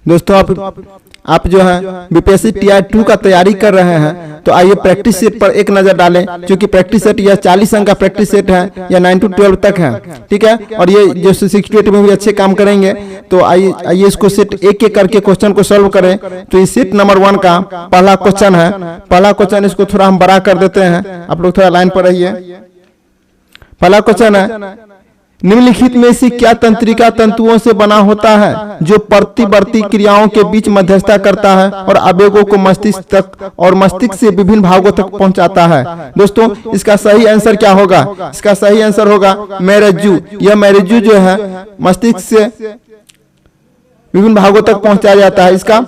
दोस्तों आप जो है बीपीएससी टीआर 2 का तैयारी कर रहे हैं तो आइए प्रैक्टिस सेट पर एक नज़र डालें, क्योंकि प्रैक्टिस सेट यह 40 अंक का प्रैक्टिस सेट है, या 9 to 12 तक है, ठीक है। और ये जो 68 में भी अच्छे काम करेंगे। तो आइए इसको सेट एक एक करके क्वेश्चन को सॉल्व करें। तो ये सेट नंबर 1 का पहला क्वेश्चन है। पहला क्वेश्चन इसको थोड़ा हम बड़ा कर देते हैं, आप लोग थोड़ा लाइन पर रहिए। पहला क्वेश्चन है, निम्नलिखित में से क्या तंत्रिका तंतुओं से बना होता है जो प्रतिवर्ती क्रियाओं के बीच मध्यस्थता करता है और आवेगों को मस्तिष्क तक और मस्तिष्क से विभिन्न भागों तक पहुंचाता है। दोस्तों इसका सही आंसर क्या होगा? इसका सही आंसर होगा मेरुरज्जु। यह मेरुरज्जु जो है मस्तिष्क से विभिन्न भागों तक पहुंचाया जाता है। इसका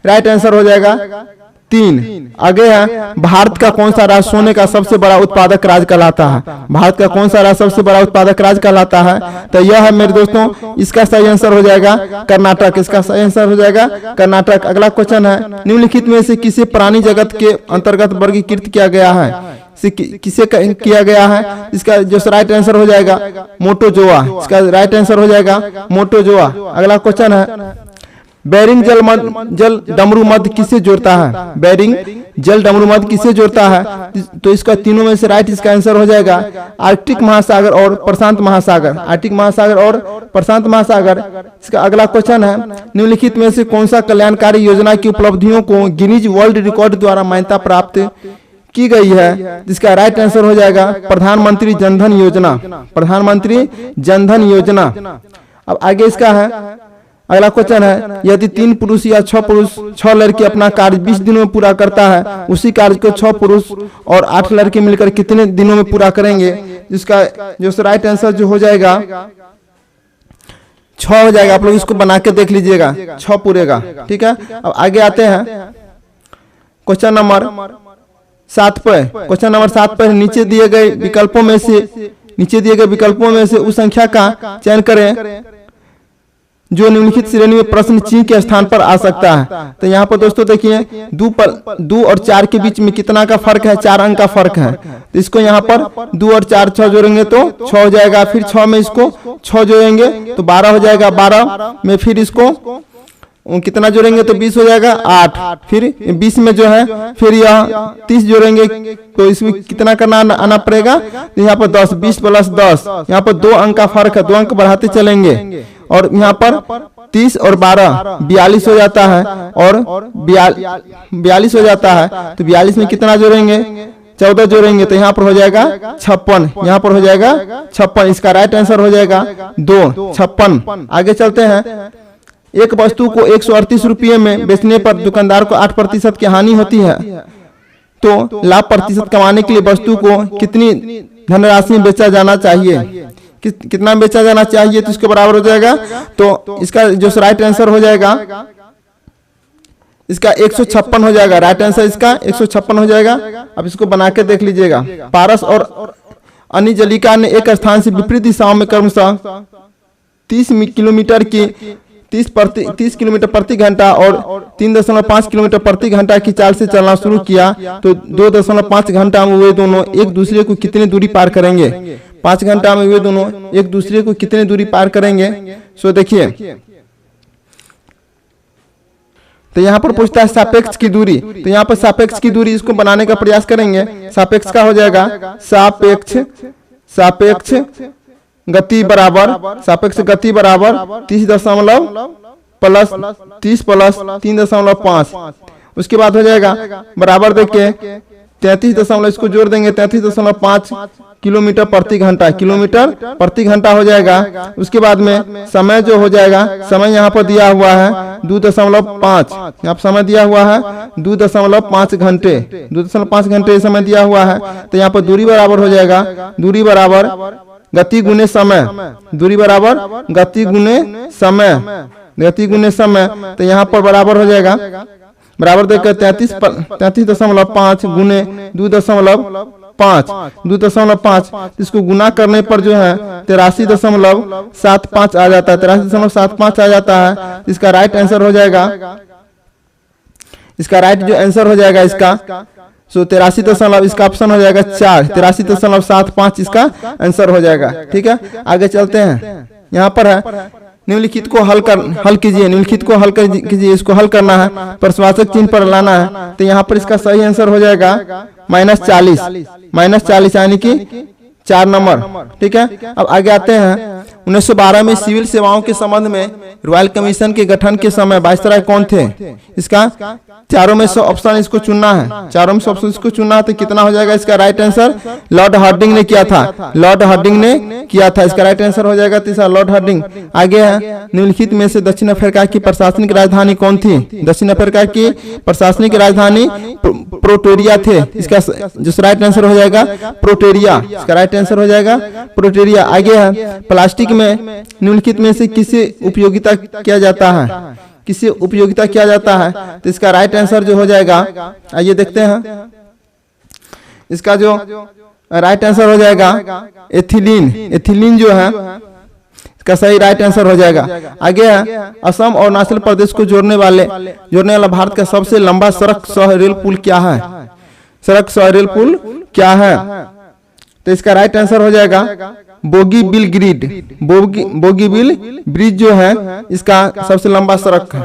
राइट आंसर हो जाएगा 3। आगे है, भारत का कौन सा राज्य सोने का सबसे बड़ा उत्पादक राज्य कहलाता है? भारत का कौन सा राज्य सबसे बड़ा उत्पादक राज्य कहलाता है? तो यह है मेरे दोस्तों, इसका सही आंसर हो जाएगा कर्नाटक। इसका सही आंसर हो जाएगा कर्नाटक। अगला क्वेश्चन है, निम्नलिखित में से किसे प्राणी जगत के अंतर्गत वर्गीकृत किया गया है? किसे किया गया है? इसका जो राइट आंसर हो जाएगा मोटोजोआ। इसका राइट आंसर हो जाएगा मोटोजोआ। अगला क्वेश्चन है, बेरिंग जल डमरू मध्य किसे जोड़ता है? बेरिंग जल डमरू मध्य किसे जोड़ता है? तो इसका तीनों में से राइट इसका आंसर हो जाएगा आर्कटिक महासागर और प्रशांत महासागर। आर्कटिक महासागर और प्रशांत महासागर। इसका अगला क्वेश्चन है, निम्नलिखित में से कौन सा कल्याणकारी योजना की उपलब्धियों को गिनीज वर्ल्ड रिकॉर्ड द्वारा मान्यता प्राप्त की गई है? जिसका राइट आंसर हो जाएगा प्रधानमंत्री जनधन योजना। प्रधानमंत्री जनधन योजना। अब आगे इसका है, अगला क्वेश्चन है, यदि 3 पुरुष या 6 लड़के अपना कार्य 20 दिनों में पूरा करता है, उसी कार्य को 6 पुरुष और 8 लड़के मिलकर कितने दिनों में पूरा करेंगे? जिसका जो राइट आंसर जो हो जाएगा 6 हो जाएगा। आप लोग इसको बना के देख लीजिएगा, 6 पूरेगा, ठीक है। अब आगे आते हैं क्वेश्चन नंबर 7 पर। क्वेश्चन नंबर 7 पर नीचे दिए गए विकल्पों में से उस संख्या का चयन करें जो निम्नलिखित श्रेणी में प्रश्न चिन्ह के स्थान पर आ सकता है। तो यहाँ पर दोस्तों देखिए 2 और 4 के बीच में कितना का फर्क है? 4 अंक का फर्क है। तो इसको यहाँ पर 2 और 4 6 जोड़ेंगे तो 6 हो जाएगा। फिर 6 में इसको 6 जोड़ेंगे तो 12 हो जाएगा। 12 में फिर इसको कितना जोड़ेंगे तो 20 हो जाएगा 8। फिर 20 में जो है फिर यह 30 जोड़ेंगे तो इसमें कितना करना आना पड़ेगा? तो यहाँ पर 10, 20 + 10, यहाँ पर 2 अंक का फर्क है, 2 अंक बढ़ाते चलेंगे। और यहाँ पर 30 और 12 42 हो जाता है, और 42 हो जाता है। तो 42 में कितना जोड़ेंगे? 14 जोड़ेंगे तो यहाँ पर हो जाएगा 56। यहाँ पर हो जाएगा 56। इसका राइट आंसर हो जाएगा 2, 56। आगे चलते हैं, एक वस्तु को 138 रुपये में बेचने पर दुकानदार को 8% की हानि होती है, तो लाभ प्रतिशत कमाने के लिए वस्तु को कितनी धनराशि में बेचा जाना चाहिए? कितना बेचा जाना चाहिए? तो इसके बराबर हो जाएगा। तो इसका जो राइट आंसर हो जाएगा इसका 156 हो जाएगा। राइट आंसर इसका 156 हो जाएगा। अब इसको बना के देख लीजिएगा। पारस और अनिजलिका ने एक स्थान से विपरीत दिशाओं में क्रमशः 30 किलोमीटर प्रति घंटा और 3.5 किलोमीटर प्रति घंटा की चाल से चलना शुरू किया, तो 2.5 घंटा में वे दोनों एक दूसरे को कितनी दूरी पार करेंगे? 5 घंटा में वे दोनों एक दूसरे को कितनी दूरी पार करेंगे? सो देखिए, तो यहाँ पर पूछता है सापेक्ष की दूरी। तो यहाँ पर सापेक्ष की दूरी इसको बनाने का प्रयास करेंगे। सापेक्ष का हो जाएगा सापेक्ष गति बराबर 30 दशमलव प्लस 30 प्लस 3.5। उसके बाद हो जाएगा बराबर देखिए 33 इसको जोड़ देंगे 33.5 किलोमीटर प्रति घंटा। किलोमीटर प्रति घंटा हो जाएगा। उसके बाद में समय जो हो जाएगा, समय यहाँ पर दिया हुआ है 2.5। यहाँ पर समय दिया हुआ है 2.5 घंटे। 2.5 घंटे समय दिया हुआ है। तो यहाँ पर दूरी बराबर हो जाएगा, दूरी बराबर गति गुने समय। दूरी बराबर गति गुने समय, गति गुने समय। तो यहाँ पर बराबर हो जाएगा, बराबर देखकर 33.5 गुने 2.5। इसको गुना करने पर जो है 83.75 आ जाता है। 83.75 आ जाता है। इसका राइट आंसर हो जाएगा, इसका राइट जो आंसर हो जाएगा इसका 83 इसका ऑप्शन हो जाएगा 4। 83.75 इसका आंसर हो जाएगा। ठीक है, आगे चलते हैं। यहाँ पर है निम्नलिखित को हल कीजिए, निम्नलिखित को हल कीजिए, इसको हल करना है, प्रश्नवाचक चिन्ह पर लाना है। तो यहाँ पर इसका सही आंसर हो जाएगा -40 यानी कि 4 नंबर। ठीक है, अब आगे आते हैं। 1912 में सिविल सेवाओं के संबंध में रॉयल कमीशन के गठन के समय वाइसराय कौन थे? इसका चारों में से ऑप्शन इसको चुनना है, चारों में से ऑप्शन इसको चुनना है। तो कितना हो जाएगा इसका राइट आंसर? लॉर्ड हार्डिंग ने किया था, लॉर्ड हार्डिंग ने किया था, इसका राइट आंसर हो जाएगा तीसरा लॉर्ड हार्डिंग। आगे है, निम्नलिखित में से दक्षिण अफ्रीका की प्रशासनिक राजधानी कौन थी? दक्षिण अफ्रीका की प्रशासनिक राजधानी प्रोटोरिया थे, इसका जो राइट आंसर हो जाएगा प्रोटोरिया, इसका राइट आंसर हो जाएगा प्रोटोरिया। आगे है, प्लास्टिक में निम्नलिखित में से किसे उपयोगिता किया जाता है? किसे उपयोगिता किया जाता है? तो इसका राइट आंसर जो हो जाएगा, आइए देखते हैं, इसका जो राइट आंसर हो जाएगा एथिलीन। एथिलीन जो है इसका सही राइट आंसर हो जाएगा। आगे है, असम और अरुणाचल प्रदेश को जोड़ने वाला भारत का सबसे लंबा सड़क सह रेल पुल क्या है? सड़क सह रेल पुल क्या है? तो इसका राइट आंसर हो जाएगा बोगीबिल ग्रिड। बोगीबिल ब्रिज जो है इसका सबसे लंबा सड़क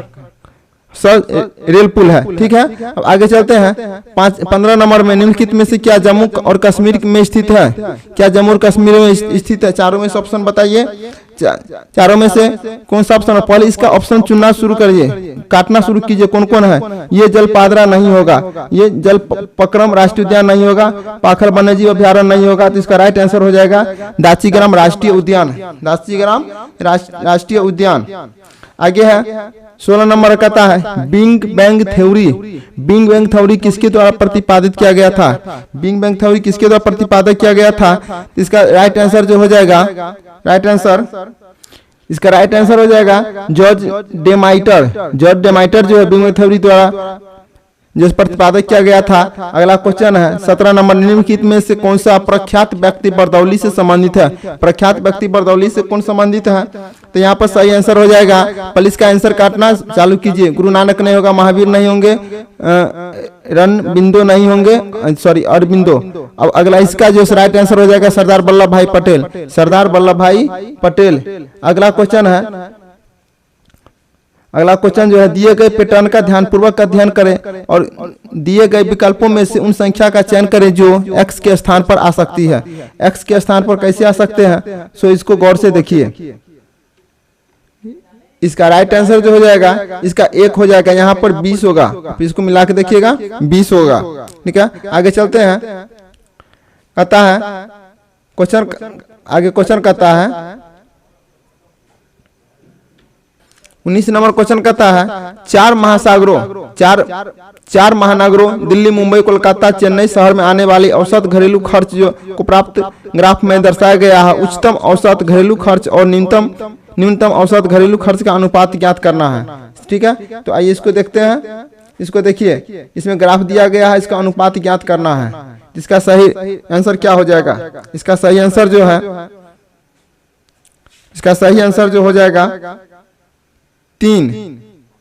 रेल पुल है। ठीक है, अब आगे चलते हैं। 15 नंबर में निम्नलिखित में से क्या जम्मू और कश्मीर में स्थित है? क्या जम्मू और कश्मीर में स्थित है? चारों में से ऑप्शन बताइए, चारों में से कौन सा ऑप्शन है? पहले इसका ऑप्शन चुनना शुरू करिए, काटना शुरू कीजिए कौन कौन है। ये जलपादरा नहीं होगा, ये जल पक्रम राष्ट्रीय उद्यान नहीं होगा, पाखर वन्यजीव अभ्यारण्य नहीं होगा। तो इसका राइट आंसर हो जाएगा दाचीग्राम राष्ट्रीय उद्यान, दाचीग्राम राष्ट्रीय उद्यान। आगे है 16 नंबर कहता है big bang theory. Big bang theory किसके द्वारा प्रतिपादित किया गया था? बिग बैंग थ्योरी किसके द्वारा प्रतिपादित किया गया था? इसका राइट आंसर जो हो जाएगा, राइट आंसर, इसका राइट आंसर हो जाएगा जॉर्ज डेमाइटर। जॉर्ज डेमाइटर जो है बिग बैंग थ्योरी द्वारा जो प्रतिपादित किया गया था। अगला क्वेश्चन है 17 नंबर, निम्नलिखित में से कौन सा प्रख्यात व्यक्ति बरदौली से संबंधित है? प्रख्यात व्यक्ति बरदौली से कौन संबंधित है? तो यहाँ पर सही आंसर हो जाएगा, पुलिस का आंसर काटना चालू कीजिए। गुरु नानक नहीं होगा, महावीर नहीं होंगे, रणबिंदो नहीं होंगे, सॉरी अरबिंदो। अब अगला इसका जो राइट आंसर हो जाएगा सरदार वल्लभ भाई पटेल, सरदार वल्लभ भाई पटेल। अगला क्वेश्चन है, अगला क्वेश्चन जो है दिए गए पैटर्न का ध्यानपूर्वक अध्ययन करें और दिए गए विकल्पों में से उन संख्या का चयन करें जो x के स्थान पर आ सकती है। x के स्थान पर कैसे आ सकते हैं? सो इसको गौर से देखिए। इसका राइट आंसर जो हो जाएगा इसका 1 हो जाएगा, यहाँ पर 20 होगा, इसको मिला के देखिएगा 20 होगा। ठीक है, आगे चलते हैं। कहता है क्वेश्चन, आगे क्वेश्चन कहता है 19 नंबर क्वेश्चन कहता है चार महानगरों दिल्ली, मुंबई, कोलकाता, चेन्नई शहर में आने वाली औसत घरेलू खर्च जो को प्राप्त ग्राफ में दर्शाया गया है। उच्चतम औसत घरेलू खर्च और न्यूनतम औसत घरेलू खर्च का अनुपात ज्ञात करना है। ठीक है, तो आइए इसको देखते हैं। इसको देखिए, इसमें ग्राफ दिया गया है, इसका अनुपात ज्ञात करना है। इसका सही आंसर क्या हो जाएगा? इसका सही आंसर जो है, इसका सही आंसर जो हो जाएगा 3,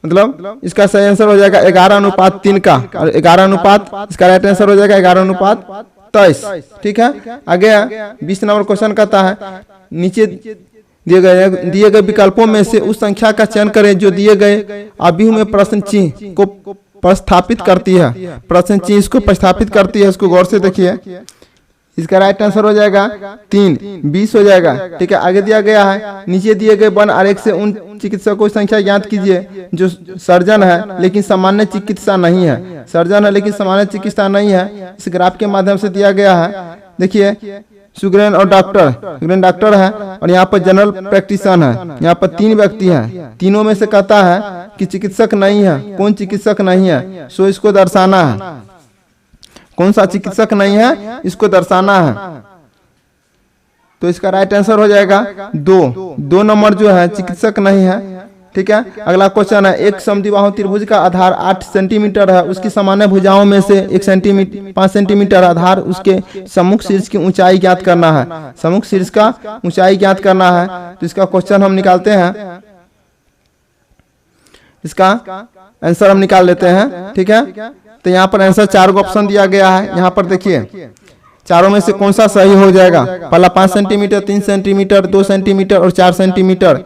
मतलब इसका सही आंसर हो जाएगा 11:3 का, और 11 इसका राइट आंसर हो जाएगा 11:23। ठीक है, आगे 20 नंबर क्वेश्चन कहता है नीचे दिए गए विकल्पों में से उस संख्या का चयन करें जो दिए गए अभिव्यक्ति में प्रश्न चिन्ह को प्रस्थापित करती है। प्रश्न चिन्ह इसको प्रस्थापित करती है, इसको गौर से देखिए। इसका राइट आंसर हो जाएगा 3, 20 हो जाएगा। ठीक है, आगे दिया गया है नीचे दिए गए वन आरेख से उन चिकित्सकों की संख्या ज्ञात कीजिए जो सर्जन है लेकिन सामान्य चिकित्सा नहीं है। सर्जन है लेकिन सामान्य चिकित्सा नहीं है, इस ग्राफ के माध्यम से दिया गया है। देखिए सुग्रेन और डॉक्टर, सुग्रेन डॉक्टर है और यहाँ पर जनरल प्रैक्टिशन है। यहाँ पर 3 व्यक्ति हैं, तीनों में से कहता है कि चिकित्सक नहीं है। कौन चिकित्सक नहीं है? सो इसको दर्शाना है, कौन सा चिकित्सक नहीं है इसको दर्शाना है। तो इसका राइट आंसर हो जाएगा 2 नंबर जो है चिकित्सक नहीं है। ठीक है, अगला क्वेश्चन है एक समद्विबाहु त्रिभुज का आधार 8 सेंटीमीटर है, उसकी सामान्य भुजाओं में से 5 सेंटीमीटर आधार उसके सम्मुख शीर्ष की ऊंचाई ज्ञात करना है। सम्मुख शीर्ष का ऊंचाई ज्ञात करना है। तो इसका क्वेश्चन हम निकालते हैं, इसका आंसर हम निकाल लेते हैं। ठीक है, तो यहाँ पर आंसर 4 ऑप्शन दिया गया है। यहाँ पर देखिए चारों में से कौन सा सही हो जाएगा? पहला 5 सेंटीमीटर, 3 सेंटीमीटर, 2 सेंटीमीटर और 4 सेंटीमीटर।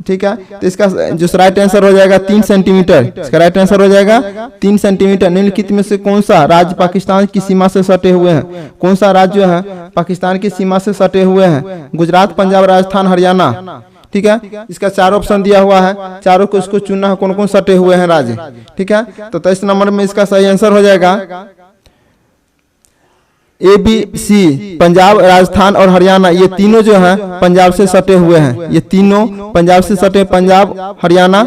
ठीक है, तो इसका जो राइट आंसर हो जाएगा 3 सेंटीमीटर। इसका राइट आंसर हो जाएगा 3 सेंटीमीटर। निम्नलिखित में से कौन सा राज्य पाकिस्तान की सीमा से सटे हुए हैं? कौन सा राज्य जो है पाकिस्तान की सीमा से सटे हुए हैं? गुजरात, पंजाब, राजस्थान, हरियाणा। ठीक है, इसका 4 ऑप्शन दिया हुआ है, चारों को इसको चुनना है कौन कौन सटे हुए हैं राज्य। ठीक है, तो 23 नंबर में इसका सही आंसर हो जाएगा ABC, पंजाब, राजस्थान और हरियाणा। ये तीनों जो हैं पंजाब से सटे हुए हैं। ये तीनों पंजाब से सटे, पंजाब, हरियाणा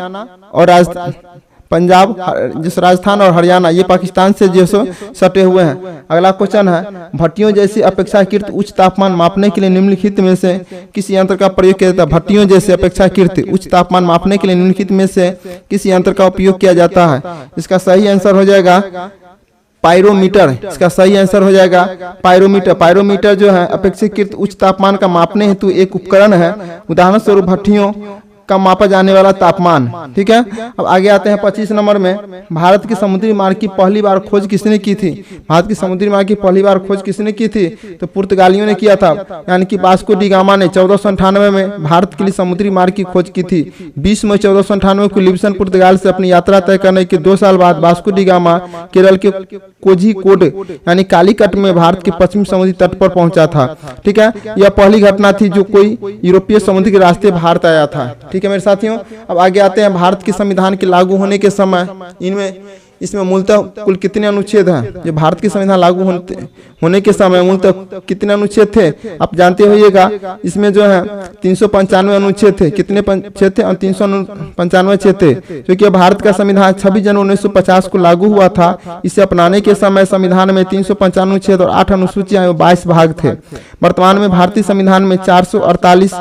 और राजस्थान। पंजाब, जिस राजस्थान और हरियाणा ये पाकिस्तान से जो सटे हुए हैं। अगला क्वेश्चन है, भट्टियों जैसी अपेक्षाकृत उच्च तापमान मापने के लिए निम्नलिखित में से किस यंत्र का प्रयोग किया जाता है? भट्टियों जैसे अपेक्षाकृत उच्च तापमान मापने के लिए निम्नलिखित में से किस यंत्र का उपयोग किया जाता है? इसका सही आंसर हो जाएगा पायरोमीटर। इसका सही आंसर हो जाएगा पायरोमीटर। पायरोमीटर जो है अपेक्षाकृत उच्च तापमान का मापने हेतु एक उपकरण है। उदाहरण स्वरूप भट्टियों का मापा जाने वाला तापमान। ठीक है, अब आगे आते हैं 25 नंबर में। भारत की समुद्री मार्ग की पहली बार खोज किसने की थी? भारत की समुद्री मार्ग की पहली बार खोज किसने की थी? तो पुर्तगालियों ने किया था, यानी कि वास्को डी गामा ने 1498 में भारत के लिए समुद्री मार्ग की खोज की थी। 20 मई 1498 को लिब्सन पुर्तगाल से अपनी यात्रा तय करने के 2 साल बाद वास्को डी गामा केरल के कोझिकोड यानी कालीकट में भारत के पश्चिमी समुद्री तट पर पहुंचा था। ठीक है, यह पहली घटना थी जो कोई यूरोपीय समुद्र के रास्ते भारत आया था। ठीक है मेरे साथियों, अब आगे आते हैं भारत के संविधान के लागू होने के समय इसमें मूलतः कुल कितने अनुच्छेद हैं? जो भारत के संविधान लागू होने के समय मूलतः कितने अनुच्छेद थे? आप जानते होइएगा, इसमें जो है 395 अनुच्छेद थे। कितने छेद थे? 395 छेद थे। क्योंकि भारत का संविधान 26 जनवरी 1950 को लागू हुआ था। इसे अपनाने के समय संविधान में 395 अनुच्छेद और 8 अनुसूचियां एवं 22 भाग थे। वर्तमान में भारतीय संविधान में 448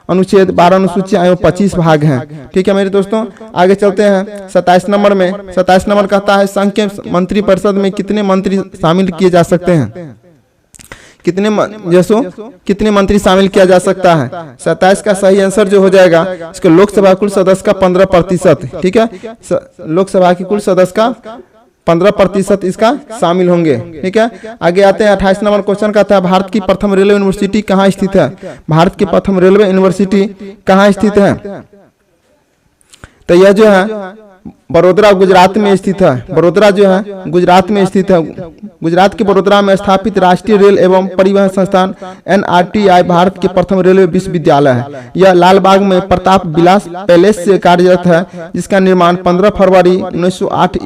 अनुच्छेद, 12 अनुसूचियां एवं 25 भाग हैं। ठीक है मेरे दोस्तों, आगे चलते हैं 27 नंबर में। 27 नंबर कहता है, संघ के मंत्रिपरिषद में कितने मंत्री शामिल किए जा सकते हैं? कितने मंत्री शामिल किया जा सकता है? 27 का सही आंसर जो हो जाएगा, इसके लोकसभा कुल सदस्य का 15%। ठीक है, लोकसभा की कुल सदस्य का 15% इसका शामिल होंगे। ठीक है, आगे आते हैं 28 नंबर क्वेश्चन का था, भारत की प्रथम रेलवे यूनिवर्सिटी कहाँ स्थित है? भारत की प्रथम रेलवे यूनिवर्सिटी कहाँ स्थित है? तो यह जो है बड़ोदरा गुजरात में स्थित है। बड़ोदरा जो है गुजरात में स्थित है। गुजरात के बड़ोदरा में स्थापित राष्ट्रीय रेल एवं परिवहन संस्थान NRTI भारत के प्रथम रेलवे विश्वविद्यालय है। यह लाल बाग में प्रताप विलास पैलेस से कार्यरत है, जिसका निर्माण 15 फरवरी 1908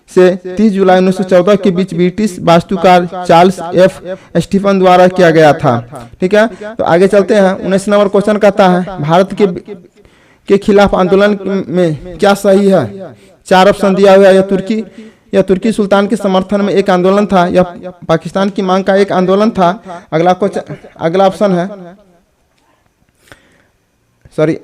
से 30 जुलाई 1914 के बीच ब्रिटिश वास्तुकार चार्ल्स F. स्टीफन द्वारा किया गया था। ठीक है, तो आगे चलते हैं 19 नंबर क्वेश्चन कहता है, भारत के खिलाफ आंदोलन में क्या सही है? 4 ऑप्शन दिया हुआ है। यह तुर्की सुल्तान के समर्थन में एक आंदोलन था, यह पाकिस्तान की मांग का एक आंदोलन था। अगला ऑप्शन है सॉरी